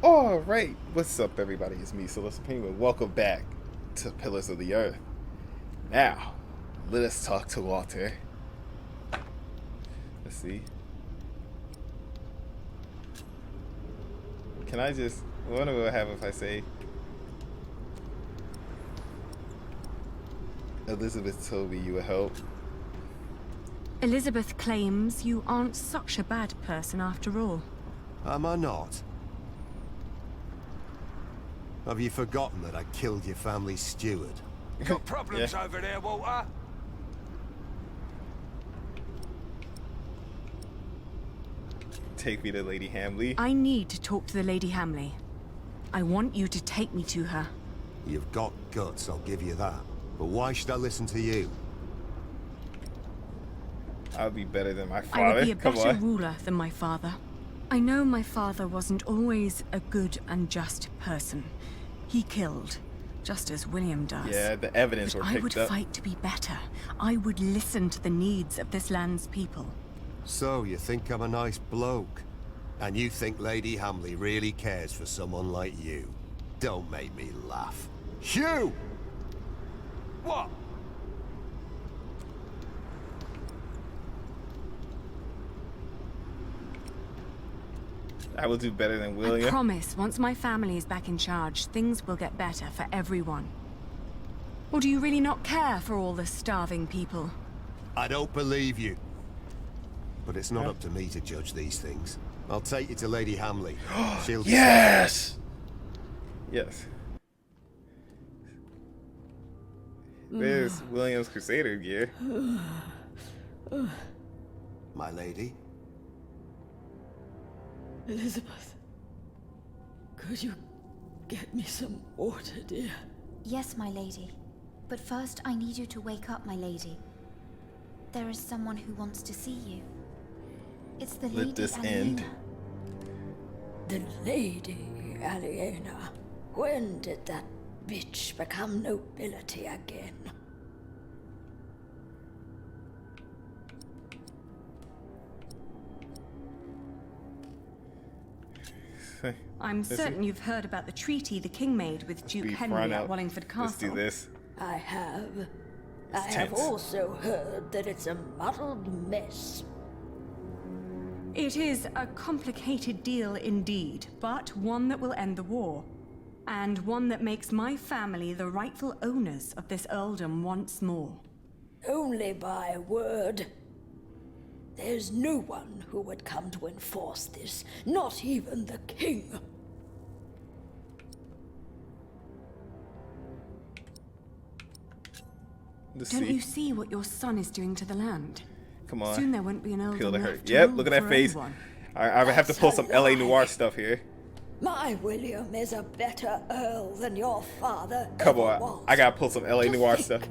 Alright, what's up everybody? It's me, SoloSupreme, and welcome back to Pillars of the Earth. Now, let us talk to Walter. Let's see. Can I just... I wonder what would happen if I say... Elizabeth told me you would help. Elizabeth claims you aren't such a bad person after all. Am I not? Have you forgotten that I killed your family's steward? Got problems over there, Walter? Take me to Lady Hamley. I need to talk to the Lady Hamley. I want you to take me to her. You've got guts, I'll give you that. But why should I listen to you? I'll be better than my father. I would be a Come better on. ruler than my father. I know my father wasn't always a good and just person. He killed, just as William does. Yeah, the evidence But were I picked would up. fight to be better. I would listen to the needs of this land's people. So, you think I'm a nice bloke? And you think Lady Hamley really cares for someone like you? Don't make me laugh. Hugh! What? I will do better than I William. promise, once my family is back in charge, things will get better for everyone. Or do you really not care for all the starving people? I don't believe you. But it's not up to me to judge these things. I'll take you to Lady Hamley. She'll decide. Yes! Yes. There's William's Crusader gear. My lady? Elizabeth, could you get me some water, dear? Yes, my lady. But first I need you to wake up, my lady. There is someone who wants to see you. It's the Lady Let this Aliena. end. The Lady Aliena. When did that bitch become nobility again? I'm certain you've heard about the treaty the king made with Duke Be Henry front at out. Wallingford Castle. Let's do this. I have. I have tense. also heard that it's a muddled mess. It is a complicated deal indeed, but one that will end the war. And one that makes my family the rightful owners of this earldom once more. Only by word. There's no one who would come to enforce this, not even the king. Let's Don't see. you see what your son is doing to the land? Come on. Soon there won't be an Peel earldom the left hurt. to Yep, rule look at that for face. anyone. I would have to pull some That's a LA Noir lie. stuff here. My William is a better earl than your father Come ever on. was. I gotta pull some LA To Noir think stuff.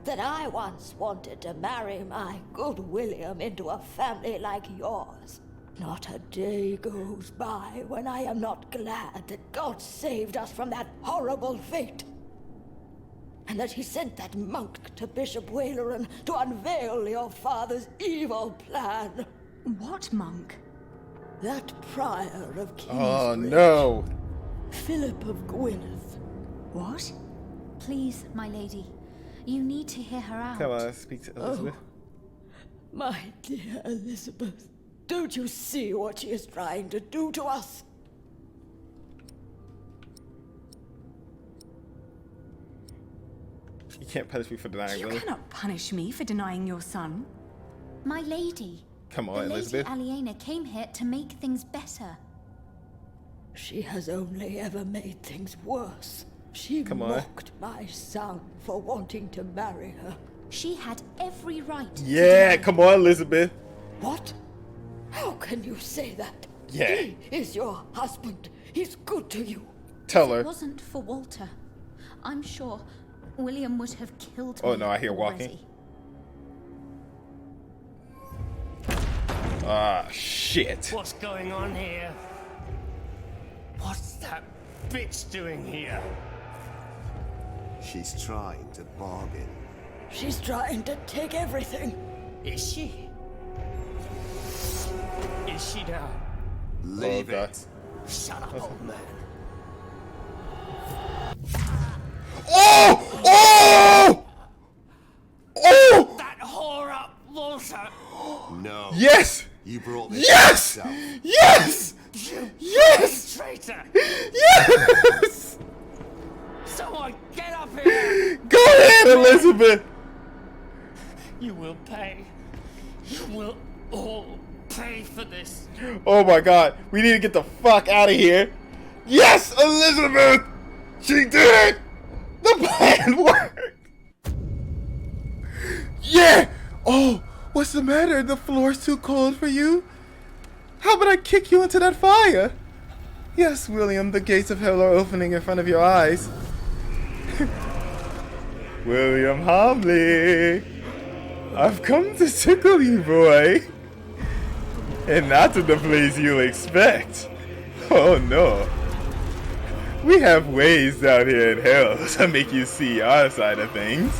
that I once wanted to marry my good William into a family like yours. Not a day goes by when I am not glad that God saved us from that horrible fate. And that he sent that monk to Bishop Waleran to unveil your father's evil plan. What monk? That prior of Kingsbridge. Oh no. Philip of Gwynedd. What? Please, my lady. You need to hear her out. Come on, speak to Elizabeth. My dear Elizabeth, don't you see what she is trying to do to us? You can't punish me for denying You William. cannot punish me for denying your son. My lady. Come on, the Lady Elizabeth. Aliena came here to make things better. She has only ever made things worse. She Come on. mocked my son for wanting to marry her. She had every right to Yeah, deny. come on, Elizabeth. What? How can you say that? Yeah. He is your husband. He's good to you. Tell If her. it wasn't for Walter, I'm sure William would have killed Oh me no, I hear walking. already. Ah, shit. What's going on here? What's that bitch doing here? She's trying to bargain. She's trying to take everything. Is she? Is she now? Leave God. it. Shut up, old man. Oh! Oh! Oh! That whore up, Walter! No. Yes! You brought this Yes! on yourself. Yes! You Yes! traitor! Yes! Someone get up here! Go ahead, Elizabeth! You will pay. You will all pay for this. Oh my god, we need to get the fuck out of here. Yes, Elizabeth! She did it! The plan worked! Yeah! Oh, what's the matter? The floor's too cold for you? How about I kick you into that fire? Yes, William, the gates of hell are opening in front of your eyes. William Hamley, I've come to tickle you, boy. And not to the place you'll expect. Oh no. We have ways down here in hell to make you see our side of things.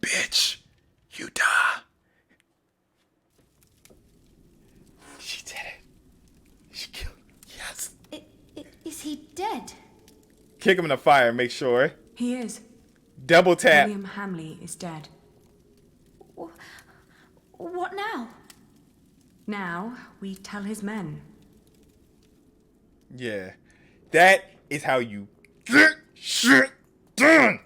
Bitch, you die. She did it. She killed him. Yes. Is he dead? Kick him in the fire, make sure. He is. Double tap. William Hamley is dead. What now? Now we tell his men. Yeah. That is how you get shit done.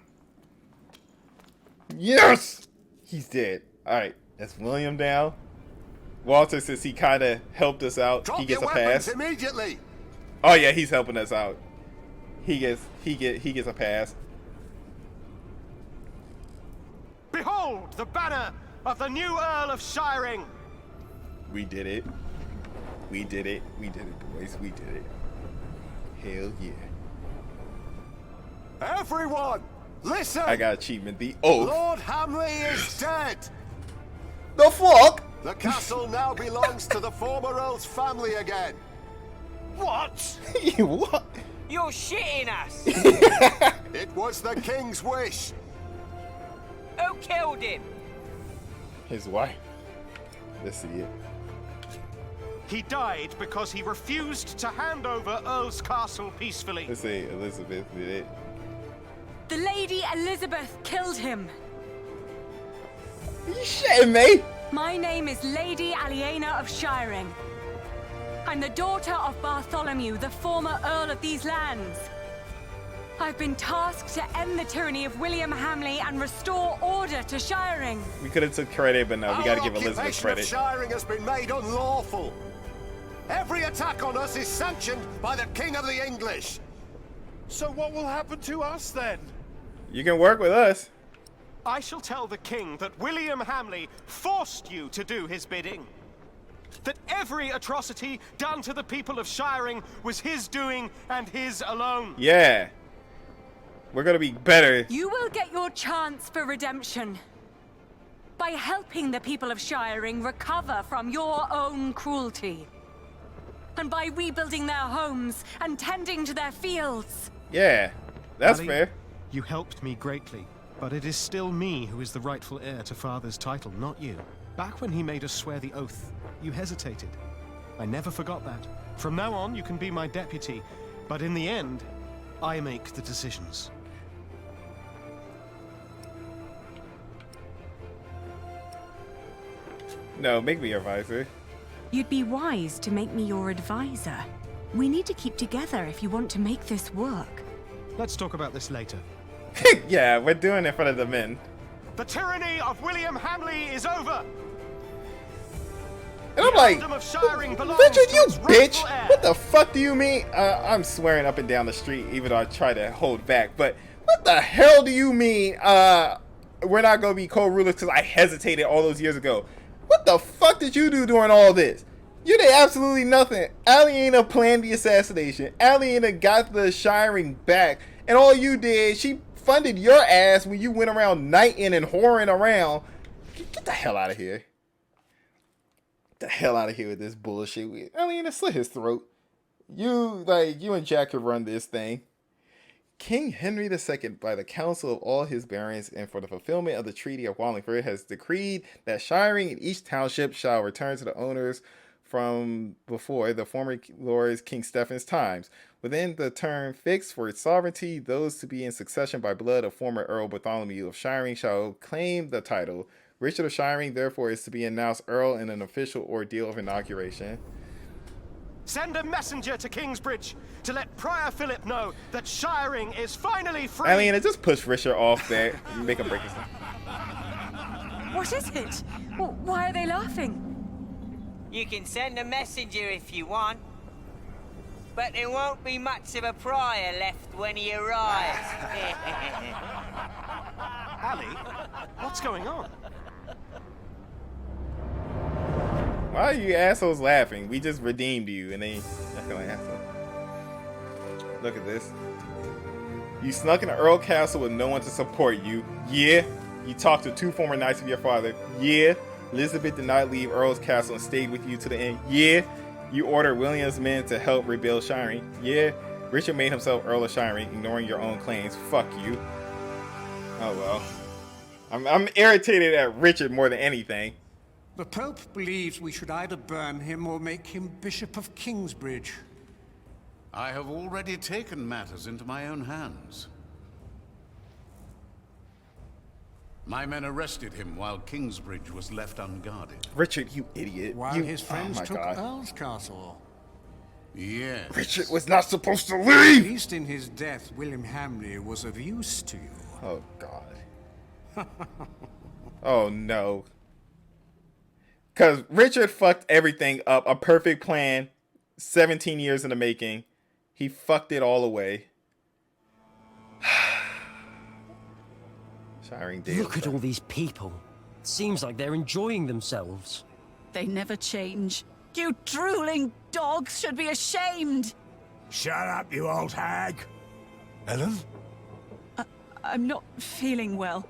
Yes! He's dead. Alright, that's William down. Walter, since he kind of helped us out, Drop he gets a your weapons pass. immediately. Oh yeah, he's helping us out. He gets a pass. Behold the banner of the new Earl of Shiring. We did it. We did it. We did it, boys. We did it. Hell yeah. Everyone, listen. I got achievement. The oath. Lord Hamley is dead. The fuck? The castle now belongs to the former Earl's family again. What? What? You're shitting us! It was the king's wish. Who killed him? His wife. Let's see it. He died because he refused to hand over Earl's Castle peacefully. Let's see. Elizabeth did it. The Lady Elizabeth killed him. You shitting me? My name is Lady Aliena of Shiring. I'm the daughter of Bartholomew, the former Earl of these lands. I've been tasked to end the tyranny of William Hamley and restore order to Shiring. We could have took credit, but no, we gotta give Elizabeth occupation credit. of Shiring has been made unlawful. Every attack on us is sanctioned by the King of the English. So what will happen to us then? You can work with us. I shall tell the king that William Hamley forced you to do his bidding. That every atrocity done to the people of Shiring was his doing and his alone. Yeah. We're gonna be better. You will get your chance for redemption by helping the people of Shiring recover from your own cruelty. And by rebuilding their homes and tending to their fields. Yeah. That's Ali, fair. You helped me greatly, but it is still me who is the rightful heir to Father's title, not you. Back when he made us swear the oath, you hesitated. I never forgot that. From now on, you can be my deputy, but in the end, I make the decisions. No, make me your advisor. You'd be wise to make me your advisor. We need to keep together if you want to make this work. Let's talk about this later. Yeah, we're doing it in front of the men. The tyranny of William Hamley is over! And I'm like, Earldom of Shiring belongs Richard, to you its bitch! rightful heir. What the fuck do you mean? I'm swearing up and down the street, even though I try to hold back. But what the hell do you mean? We're not gonna be co-rulers because I hesitated all those years ago. What the fuck did you do during all this? You did absolutely nothing. Aliena planned the assassination. Aliena got the Shiring back, and all you did, she funded your ass when you went around knighting and whoring around. Get the hell out of here. Get the hell out of here with this bullshit. Aliena, slit his throat. You and Jack could run this thing. King Henry II, by the council of all his barons and for the fulfillment of the Treaty of Wallingford, has decreed that shiring in each township shall return to the owners from before the former lords King Stephen's times. Within the term fixed for its sovereignty, those to be in succession by blood of former Earl Bartholomew of Shiring shall claim the title. Richard of Shiring, therefore, is to be announced Earl in an official ordeal of inauguration. Send a messenger to Kingsbridge to let Prior Philip know that Shiring is finally free. Alien, just push Richard off there and make him break his neck. What is it? Why are they laughing? You can send a messenger if you want. But there won't be much of a prior left when he arrives. Ali, what's going on? Why are you assholes laughing? We just redeemed you and then acting like assholes. Look at this. You snuck in the Earl Castle with no one to support you. Yeah. You talked to 2 former knights of your father. Yeah. Elizabeth did not leave Earl's Castle and stayed with you to the end. Yeah. You ordered William's men to help rebuild Shiring. Yeah. Richard made himself Earl of Shiring, ignoring your own claims. Fuck you. Oh well. I'm irritated at Richard more than anything. The Pope believes we should either burn him or make him Bishop of Kingsbridge. I have already taken matters into my own hands. My men arrested him while Kingsbridge was left unguarded. Richard, you idiot. While his friends took Earl's Castle. Yes. Richard was not supposed to At leave! least in his death, William Hamley was of use to you. Oh, God. Oh, no. Because Richard fucked everything up. A perfect plan. 17 years in the making. He fucked it all away. Shiring Dale. Look at all these people. Seems like they're enjoying themselves. They never change. You drooling dogs should be ashamed. Shut up, you old hag. Ellen? I'm not feeling well.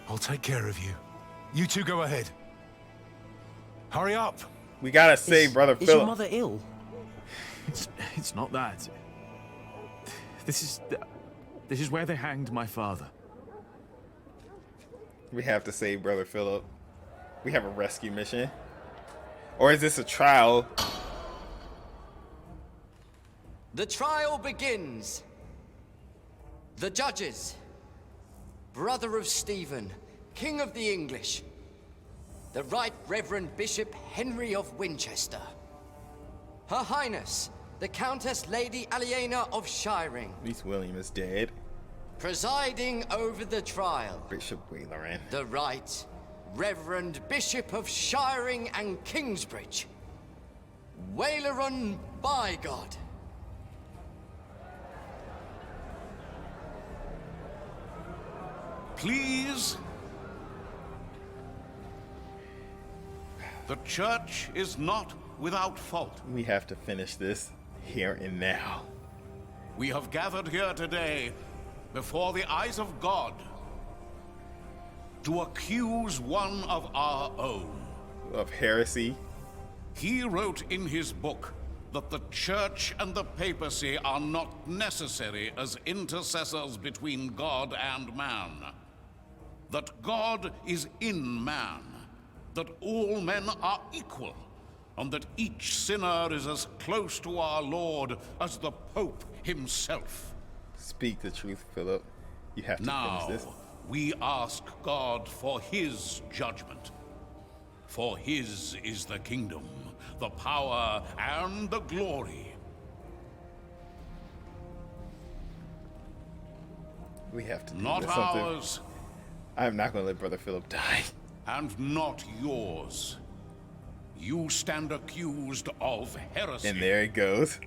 I'll take care of you. You two go ahead. Hurry up. We gotta save Brother Philip. Is your mother ill? It's not that. This is where they hanged my father. We have to save Brother Philip. We have a rescue mission. Or is this a trial? The trial begins. The judges. Brother of Stephen, King of the English. The Right Reverend Bishop Henry of Winchester. Her Highness, the Countess Lady Aliena of Shiring. At least William is dead. Presiding over the trial. Bishop Waileran. The Right Reverend Bishop of Shiring and Kingsbridge. Waileran by God. Please. The church is not without fault. We have to finish this here and now. We have gathered here today before the eyes of God to accuse one of our own. Of heresy. He wrote in his book that the church and the papacy are not necessary as intercessors between God and man. That God is in man. That all men are equal. And that each sinner is as close to our Lord as the Pope himself. Speak the truth, Philip. You have to now, finish this. We ask God for his judgment. For his is the kingdom, the power, and the glory. We have to do not something. Ours. I'm not going to let Brother Philip die. And not yours. You stand accused of heresy. And there it goes.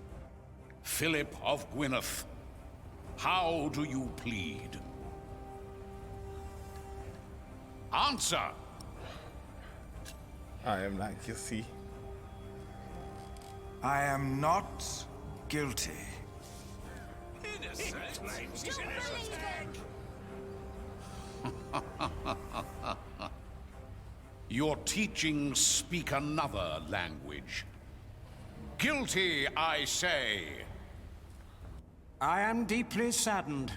Philip of Gwynedd, how do you plead? Answer! I am not guilty. I am not guilty. Your teachings speak another language. Guilty, I say. I am deeply saddened.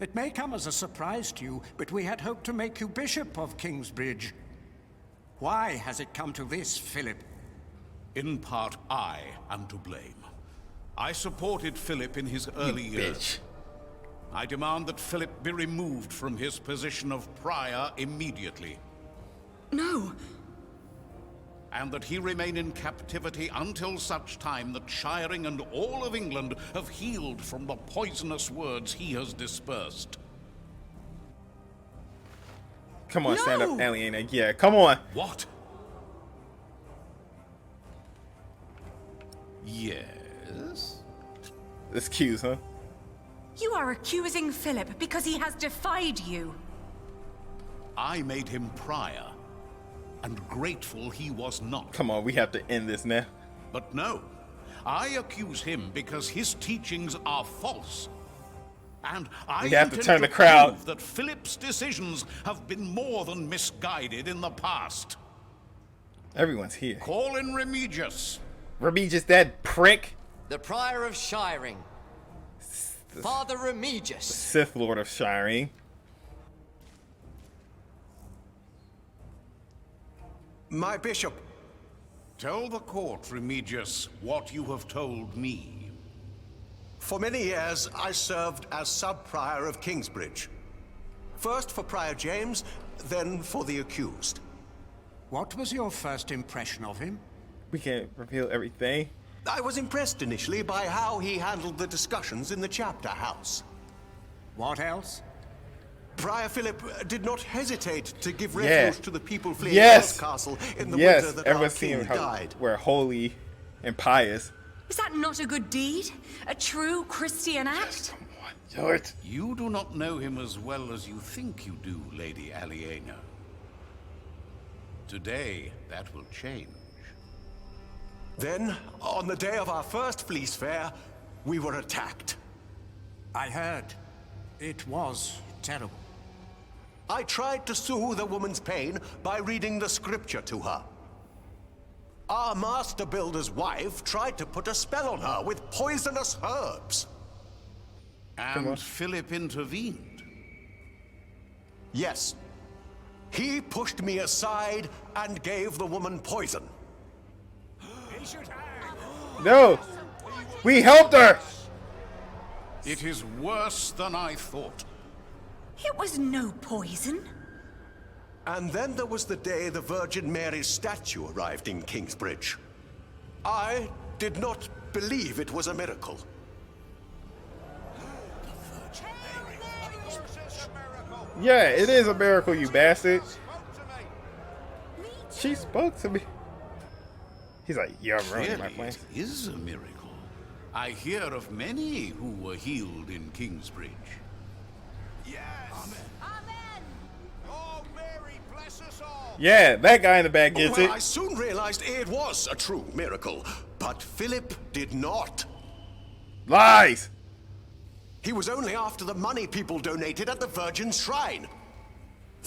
It may come as a surprise to you, but we had hoped to make you Bishop of Kingsbridge. Why has it come to this, Philip? In part, I am to blame. I supported Philip in his early years. I demand that Philip be removed from his position of prior immediately. No. And that he remain in captivity until such time that Shiring and all of England have healed from the poisonous words he has dispersed. Come on, stand up, Aliena. Yeah, come on. What? Yes? Excuse, huh? You are accusing Philip because he has defied you. I made him prior, and grateful he was not. Come on, we have to end this now. But no, I accuse him because his teachings are false. And I have to turn the crowd. Prove that Philip's decisions have been more than misguided in the past. Everyone's here. Call in Remigius. Remigius, that prick. The Prior of Shiring. Father Remigius. Sith Lord of Shiring. My bishop. Tell the court, Remigius, what you have told me. For many years, I served as sub-prior of Kingsbridge. First for Prior James, then for the accused. What was your first impression of him? We can't reveal everything. I was impressed initially by how he handled the discussions in the chapter house. What else? Prior Philip did not hesitate to give refuge to the people fleeing Yes. Castle in the winter that our king how died. we're holy and pious. Is that not a good deed? A true Christian act? George. You do not know him as well as you think you do, Lady Aliena. Today, that will change. Then, on the day of our first Fleece Fair, we were attacked. I heard. It was terrible. I tried to soothe the woman's pain by reading the scripture to her. Our master builder's wife tried to put a spell on her with poisonous herbs. And Philip intervened. Yes. He pushed me aside and gave the woman poison. No! We helped her! It is worse than I thought. It was no poison. And then there was the day the Virgin Mary's statue arrived in Kingsbridge. I did not believe it was a miracle. Yeah, it is a miracle, you bastard. She spoke to me. He's like, you're ruining my plans. It is a miracle. I hear of many who were healed in Kingsbridge. Yes. Amen. Oh, Mary, bless us all. Yeah, that guy in the back gets Well, it. I soon realized it was a true miracle, but Philip did not. Lies! He was only after the money people donated at the Virgin Shrine.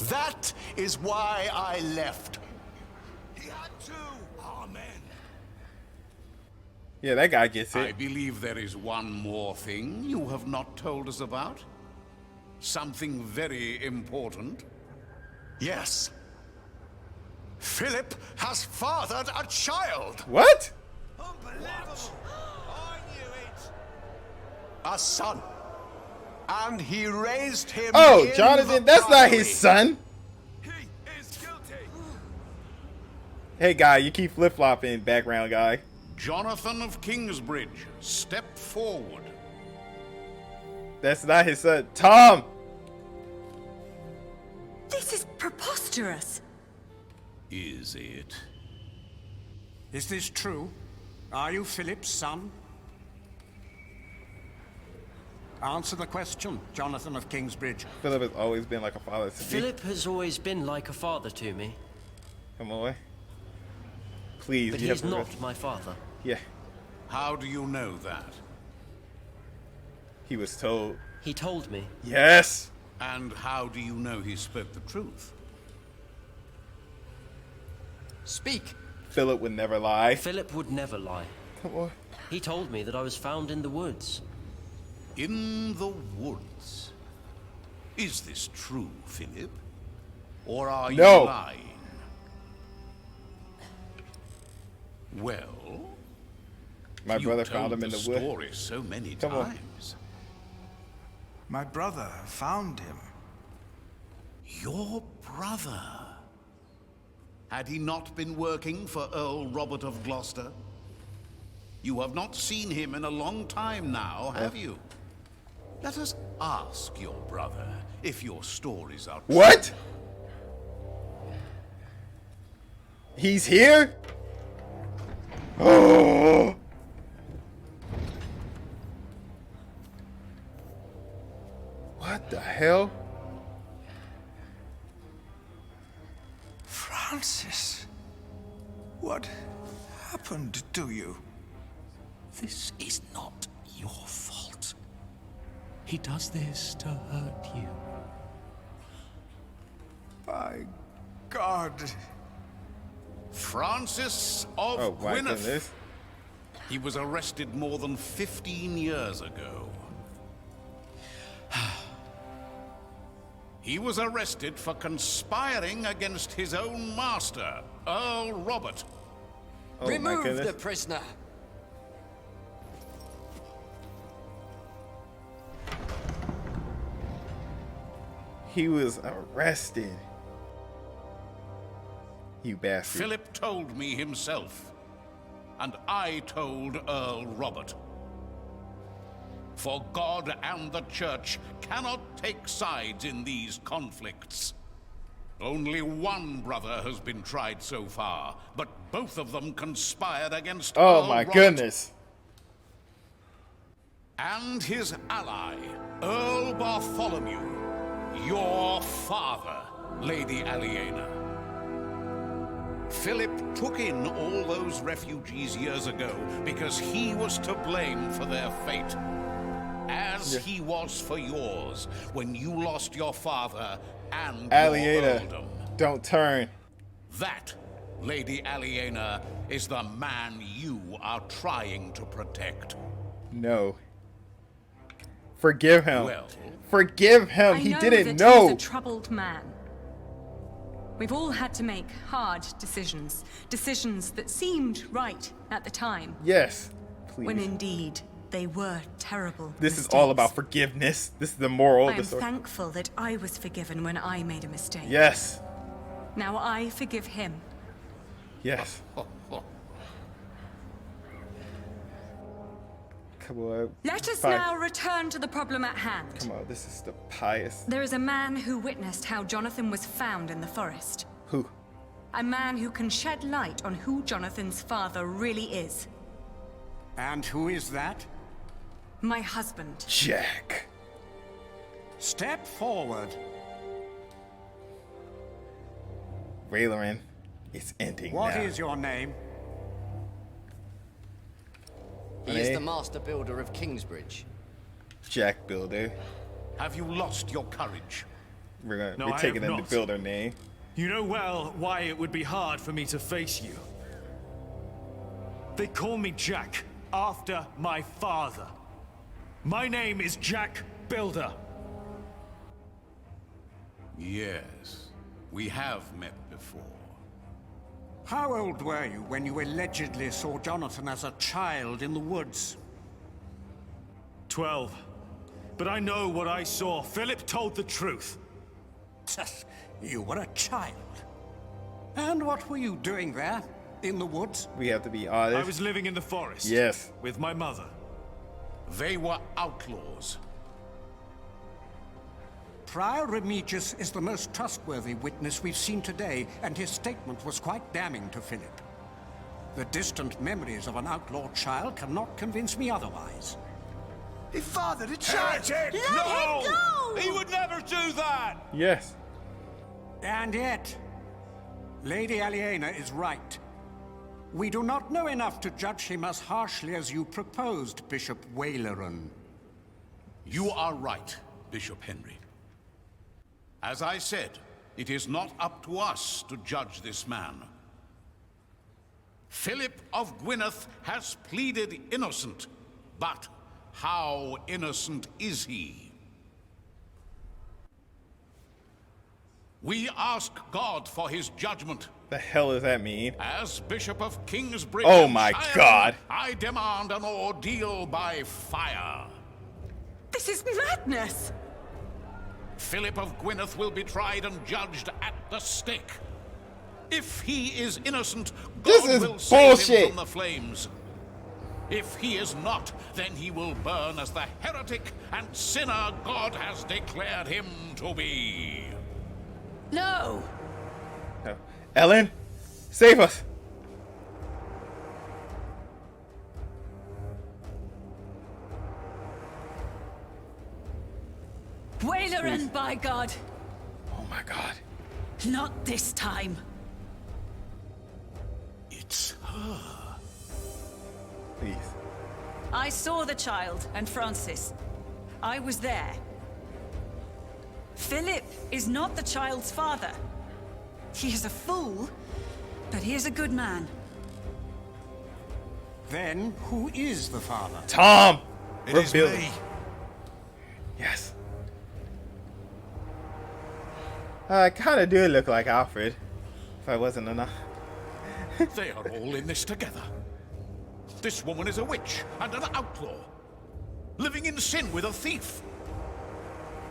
That is why I left. He had to. Amen. Yeah, that guy gets it. I believe there is one more thing you have not told us about. Something very important. Yes. Philip has fathered a child. What? Unbelievable. I knew it. A son. And he raised him. Oh, in Jonathan, the that's not priory. his son. He is guilty. Hey, guy, you keep flip-flopping, background guy. Jonathan of Kingsbridge, step forward. That's not his son. Tom! This is preposterous. Is it? Is this true? Are you Philip's son? Answer the question, Jonathan of Kingsbridge. Philip has always been like a father to me. Philip has always been like a father to me. Come on. Please, But you he's have to not my father. Yeah, How do you know that? he was told. He told me. Yes! And how do you know he spoke the truth? Speak. Philip would never lie. Philip would never lie. Come on. He told me that I was found in the woods. In the woods. Is this true, Philip? Or are you lying? Well, my brother found him in the the wood. Story so many Come on. times. My brother found him. Your brother? Had he not been working for Earl Robert of Gloucester? You have not seen him in a long time now, have you? Let us ask your brother if your stories are true. What? He's here? Oh. What the hell? Francis, what happened to you? This is not your fault. He does this to hurt you. By God. Francis of Oh my Gwynedd. goodness. He was arrested more than 15 years ago. He was arrested for conspiring against his own master, Earl Robert. Oh my Remove goodness. the prisoner. He was arrested. You bastard. Philip told me himself, and I told Earl Robert. For God and the Church cannot take sides in these conflicts. Only one brother has been tried so far, but both of them conspired against Oh Earl my Robert goodness. and his ally, Earl Bartholomew, your father, Lady Aliena. Philip took in all those refugees years ago because he was to blame for their fate. As he was for yours when you lost your father and your Aliena, earldom. don't turn. That, Lady Aliena, is the man you are trying to protect. No. Forgive him. Well, forgive him. I He know didn't that know. He's a troubled man. We've all had to make hard decisions. Decisions that seemed right at the time. Yes. Please. When indeed, they were terrible This mistakes. is all about forgiveness. This is the moral I of the am story. thankful that I was forgiven when I made a mistake. Yes. Now I forgive him. Yes. Come on. Let us Fine. now return to the problem at hand. Come on, this is the pious. There is a man who witnessed how Jonathan was found in the forest. Who? A man who can shed light on who Jonathan's father really is. And who is that? My husband. Jack. Step forward. Raylan, it's ending What now. is your name? He is the master builder of Kingsbridge. Jack Builder. have you lost your courage? We're No, I taking have in the not. builder name. You know well why it would be hard for me to face you. They call me Jack, after my father. My name is Jack Builder. Yes, we have met before. How old were you when you allegedly saw Jonathan as a child in the woods? 12. But I know what I saw. Philip told the truth. You were a child. And what were you doing there? In the woods? We have to be honest. I was living in the forest. Yes. With my mother. They were outlaws. Prior Remigius is the most trustworthy witness we've seen today, and his statement was quite damning to Philip. The distant memories of an outlawed child cannot convince me otherwise. He fathered a child! Let him go! He would never do that! Yes. And yet, Lady Aliena is right. We do not know enough to judge him as harshly as you proposed, Bishop Waleran. You are right, Bishop Henry. As I said, it is not up to us to judge this man. Philip of Gwynedd has pleaded innocent, but How innocent is he? We ask God for his judgment. The hell does that mean? As Bishop of Kingsbridge, Oh my God! I demand an ordeal by fire. This is madness! Philip of Gwynedd will be tried and judged at the stake. If he is innocent, God will save him from the flames. If he is not, then he will burn as the heretic and sinner God has declared him to be. No! Ellen, save us! Waileran, by God! Oh my God. Not this time. It's her. Please. I saw the child and Francis. I was there. Philip is not the child's father. He is a fool, but he is a good man. Then, who is the father? Tom! It is me. Yes. I kind of do look like Alfred, if I wasn't enough. They are all in this together. This woman is a witch and an outlaw, living in sin with a thief.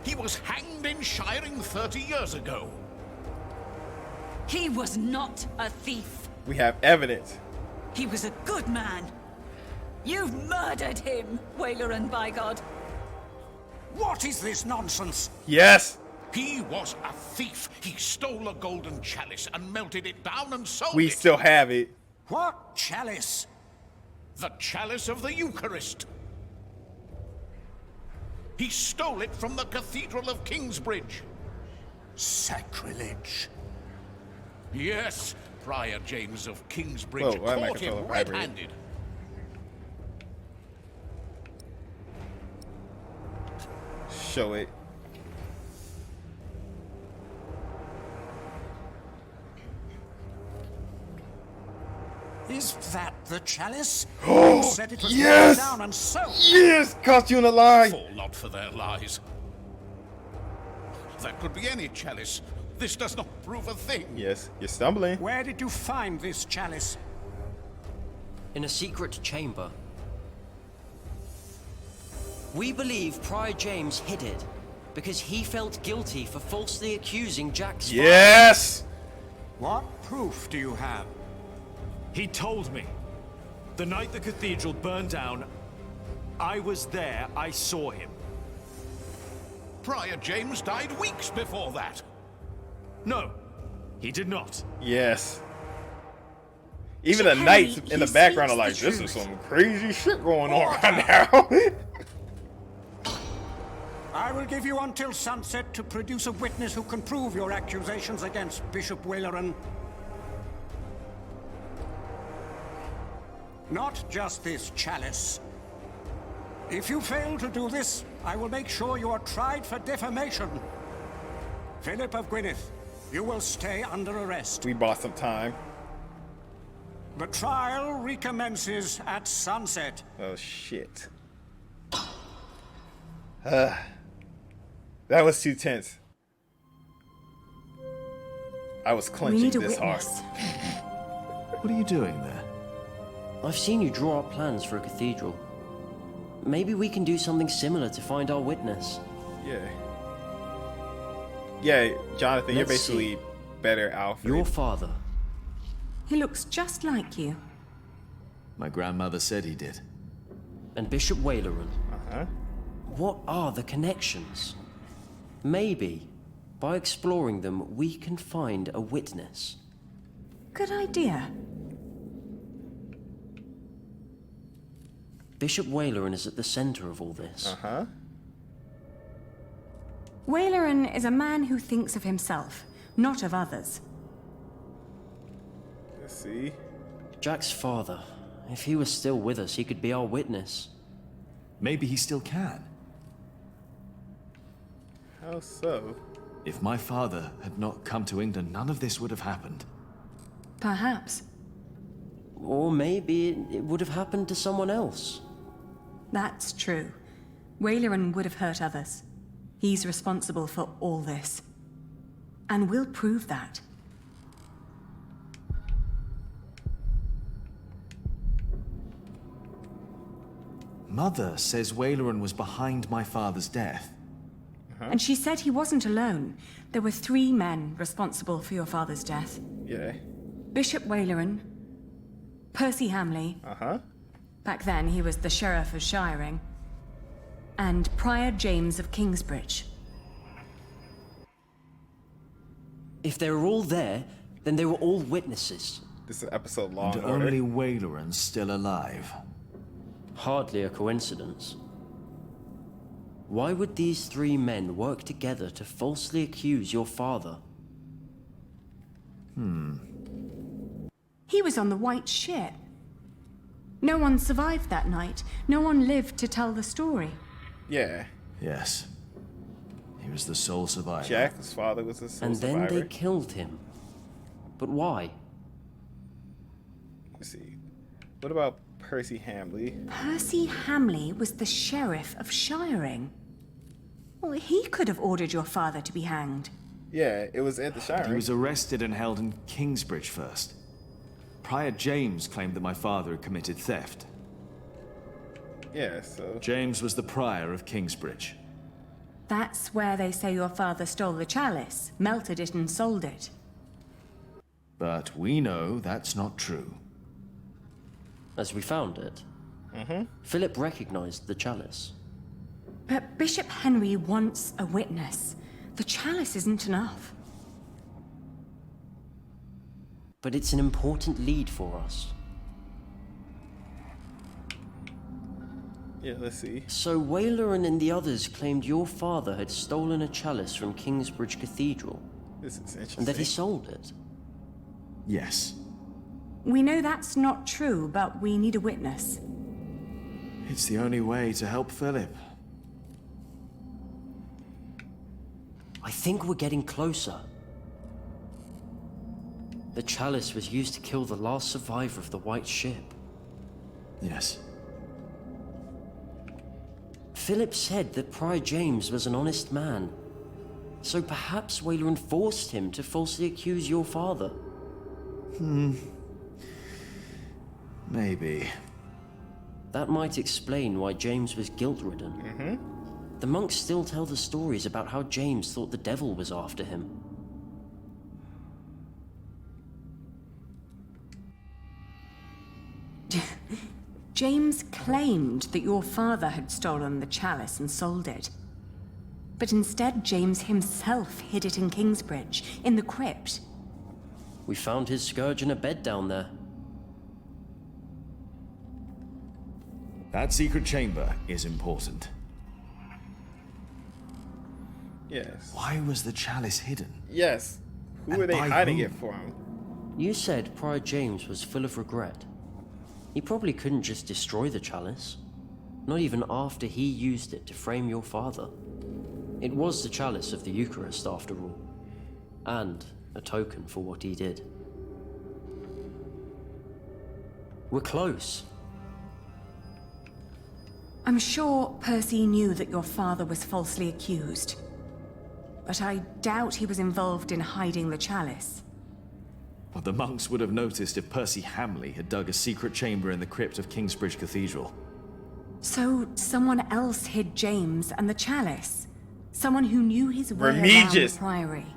He was hanged in Shiring 30 years ago. He was not a thief. We have evidence. He was a good man. You've murdered him, Waileran, by God. What is this nonsense? Yes. He was a thief. He stole a golden chalice and melted it down and sold We it. still have it. What chalice? The chalice of the Eucharist. He stole it from the Cathedral of Kingsbridge. Sacrilege. Yes, Prior James of Kingsbridge Whoa, why am I caught him controlling vibrate? red-handed. Show it. Is that the chalice? Oh, You said it was yes! melted down and soaked. Yes! Caught you in a lie! Fall not for their lies. That could be any chalice. This does not prove a thing. Yes, you're stumbling. Where did you find this chalice? In a secret chamber. We believe Prior James hid it because he felt guilty for falsely accusing Jack's father. Yes! What proof do you have? He told me. The night the cathedral burned down, I was there, I saw him. Prior James died weeks before that. No, he did not. Yes. Even the Henry, knights in he the background are like, speaks this the is some crazy shit going on right now. I will give you until sunset to produce a witness who can prove your accusations against Bishop Waileran. Not just this chalice. If you fail to do this, I will make sure you are tried for defamation. Philip of Gwynedd, you will stay under arrest. We bought some time. The trial recommences at sunset. Oh, shit. That was too tense. I was We clenching need a this hard. witness. What are you doing there? I've seen you draw up plans for a cathedral. Maybe we can do something similar to find our witness. Yeah. Yeah, Jonathan, you're Let's basically see. better Alfred. Your father. He looks just like you. My grandmother said he did. And Bishop Waileran. Uh-huh. What are the connections? Maybe, by exploring them, we can find a witness. Good idea. Bishop Waileran is at the center of all this. Uh-huh. Waileran is a man who thinks of himself, not of others. Let's see. Jack's father. If he was still with us, he could be our witness. Maybe he still can. How so? If my father had not come to England, none of this would have happened. Perhaps. Or maybe it would have happened to someone else. That's true. Wayleran would have hurt others. He's responsible for all this. And we'll prove that. Mother says Wayleran was behind my father's death. And she said he wasn't alone. There were 3 men responsible for your father's death. Yeah. Bishop Wayleran, Percy Hamley. Back then, he was the Sheriff of Shiring. And Prior James of Kingsbridge. If they were all there, then they were all witnesses. This is an episode long. And only Wayleran's still alive. Hardly a coincidence. Why would these 3 men work together to falsely accuse your father? He was on the White Ship. No one survived that night. No one lived to tell the story. Yeah. Yes. He was the sole survivor. Jack's father was the sole survivor. And then they killed him. But why? Let's see. What about Percy Hamley? Percy Hamley was the Sheriff of Shiring. Well, he could have ordered your father to be hanged. Yeah, it was at the Shiring. He was arrested and held in Kingsbridge first. Prior James claimed that my father had committed theft. Yeah, so... James was the prior of Kingsbridge. That's where they say your father stole the chalice, melted it and sold it. But we know that's not true. As we found it, Philip recognized the chalice. But Bishop Henry wants a witness. The chalice isn't enough. But it's an important lead for us. Yeah, let's see. So Wayleran and the others claimed your father had stolen a chalice from Kingsbridge Cathedral. This is interesting. And that he sold it. Yes. We know that's not true, but we need a witness. It's the only way to help Philip. I think we're getting closer. The chalice was used to kill the last survivor of the White Ship. Yes. Philip said that Prior James was an honest man. So perhaps Wayleran forced him to falsely accuse your father. Maybe. That might explain why James was guilt-ridden. The monks still tell the stories about how James thought the devil was after him. James claimed that your father had stolen the chalice and sold it. But instead, James himself hid it in Kingsbridge, in the crypt. We found his scourge in a bed down there. That secret chamber is important. Yes. Why was the chalice hidden? Yes. Who And are they by hiding whom? it from? You said Prior James was full of regret. He probably couldn't just destroy the chalice. Not even after he used it to frame your father. It was the chalice of the Eucharist, after all. And a token for what he did. We're close. I'm sure Percy knew that your father was falsely accused. But I doubt he was involved in hiding the chalice. But the monks would have noticed if Percy Hamley had dug a secret chamber in the crypt of Kingsbridge Cathedral. So someone else hid James and the chalice. Someone who knew his way around the Remigius. priory.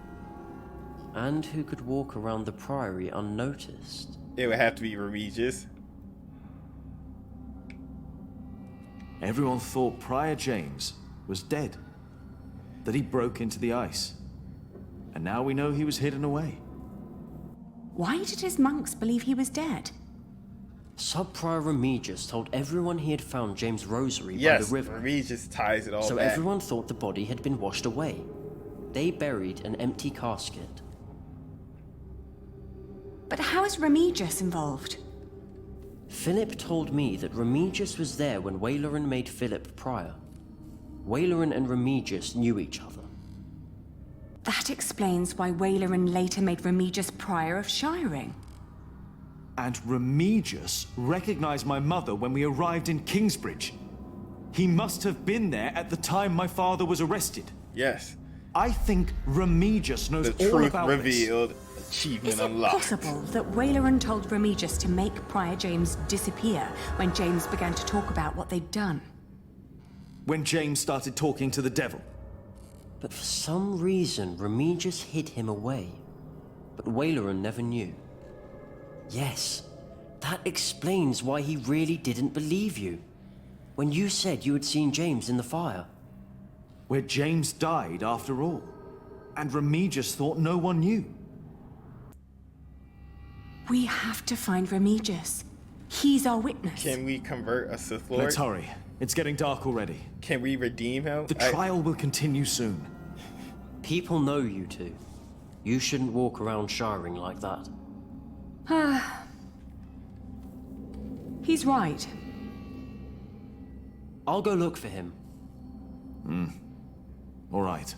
And who could walk around the priory unnoticed. It would have to be Remigius. Everyone thought Prior James was dead. That he broke into the ice. And now we know he was hidden away. Why did his monks believe he was dead? Sub-Prior Remigius told everyone he had found James' rosary by Yes, the river. Remigius ties it all So back. everyone thought the body had been washed away. They buried an empty casket. But how is Remigius involved? Philip told me that Remigius was there when Wayleran made Philip prior. Wayleran and Remigius knew each other. That explains why Wayleran later made Remigius prior of Shiring. And Remigius recognized my mother when we arrived in Kingsbridge. He must have been there at the time my father was arrested. Yes. I think Remigius knows The all truth about revealed. Achievement Is it unlocked. possible that Waylaran told Remigius to make Prior James disappear when James began to talk about what they'd done? When James started talking to the devil. But for some reason, Remigius hid him away. But Waylaran never knew. Yes, that explains why he really didn't believe you. When you said you had seen James in the fire. Where James died after all. And Remigius thought no one knew. We have to find Remigius. He's our witness. Can we convert a Sith Lord? Let's hurry. It's getting dark already. Can we redeem him? The trial will continue soon. People know you two. You shouldn't walk around shiring like that. He's right. I'll go look for him. All right.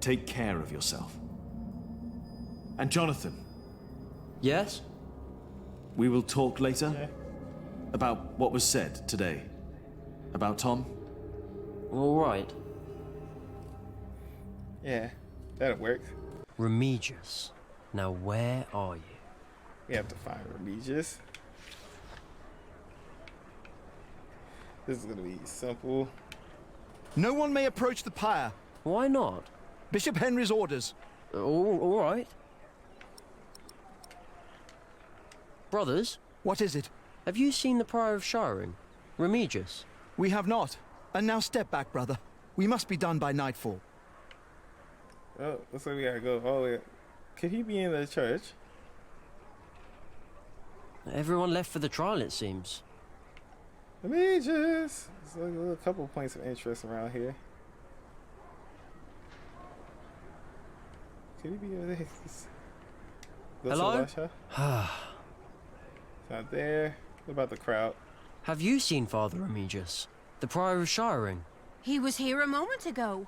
Take care of yourself. And Jonathan. Yes? We will talk later about what was said today. About Tom. All right. Yeah, that'll work. Remigius. Now where are you? We have to find Remigius. This is gonna be simple. No one may approach the pyre. Why not? Bishop Henry's orders. All right. Brothers? What is it? Have you seen the Prior of Shiring? Remigius? We have not. And now step back, brother. We must be done by nightfall. Oh, looks like we gotta go all the way. Could he be in the church? Everyone left for the trial, it seems. Remigius! There's like a couple points of interest around here. Could he be in this? Hello? Not there. What about the crowd? Have you seen Father Remigius? The Prior of Shiring? He was here a moment ago.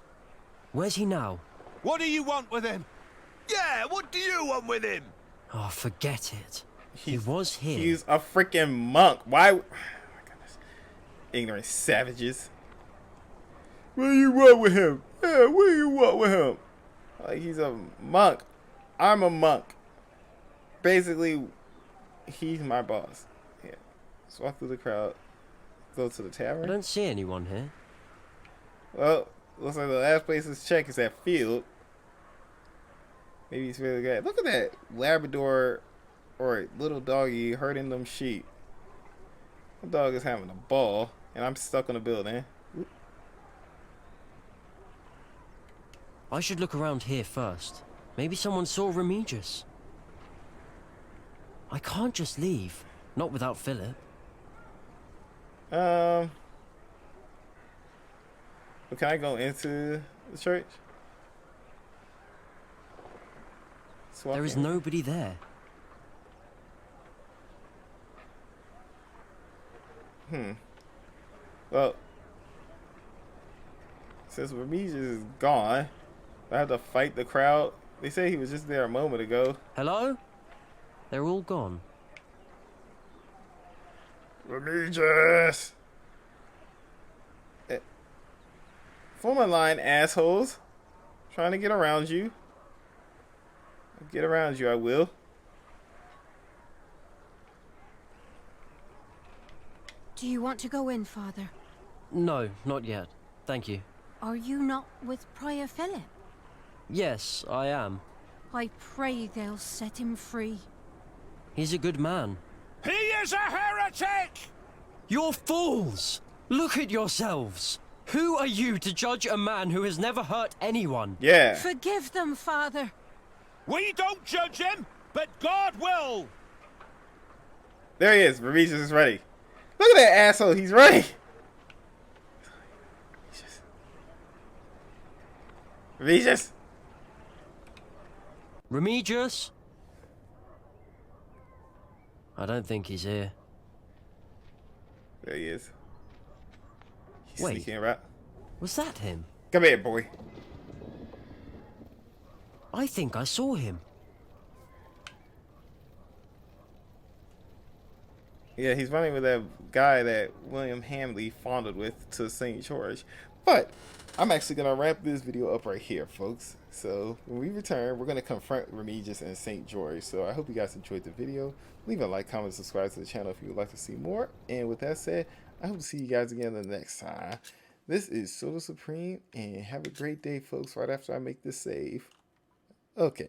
Where's he now? What do you want with him? Yeah, what do you want with him? Oh, forget it. He was here. He's a freaking monk. Why? Oh my goodness. Ignorant savages. What do you want with him? Yeah, what do you want with him? Like, he's a monk. I'm a monk. Basically, he's my boss. Yeah. Let's walk through the crowd. Go to the tavern. I don't see anyone here. Well, looks like the last place to check is that field. Maybe he's really good. Look at that Labrador or little doggy herding them sheep. The dog is having a ball, and I'm stuck on the building. Oop. I should look around here first. Maybe someone saw Remigius. I can't just leave. Not without Philip. But can I go into the church? There is nobody there. Well, since Remigius is gone, I have to fight the crowd. They say he was just there a moment ago. Hello? They're all gone. Remigius! Form a line, assholes. Trying to get around you. I'll get around you, I will. Do you want to go in, Father? No, not yet. Thank you. Are you not with Prior Philip? Yes, I am. I pray they'll set him free. He's a good man. He is a heretic! You're fools! Look at yourselves! Who are you to judge a man who has never hurt anyone? Yeah. Forgive them, Father. We don't judge him, but God will! There he is. Remigius is ready. Look at that asshole. He's ready. Remigius. Remigius? I don't think he's here. There he is. He's Wait. sneaking around. Was that him? Come here, boy. I think I saw him. Yeah, he's running with that guy that William Hamley fondled with to St. George. But I'm actually going to wrap this video up right here, folks. So when we return, we're going to confront Retribution and St. George. So I hope you guys enjoyed the video. Leave a like, comment, subscribe to the channel if you would like to see more. And with that said, I hope to see you guys again the next time. This is SoloSupreme, and have a great day, folks, right after I make this save. Okay.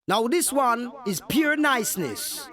Now this one is pure niceness.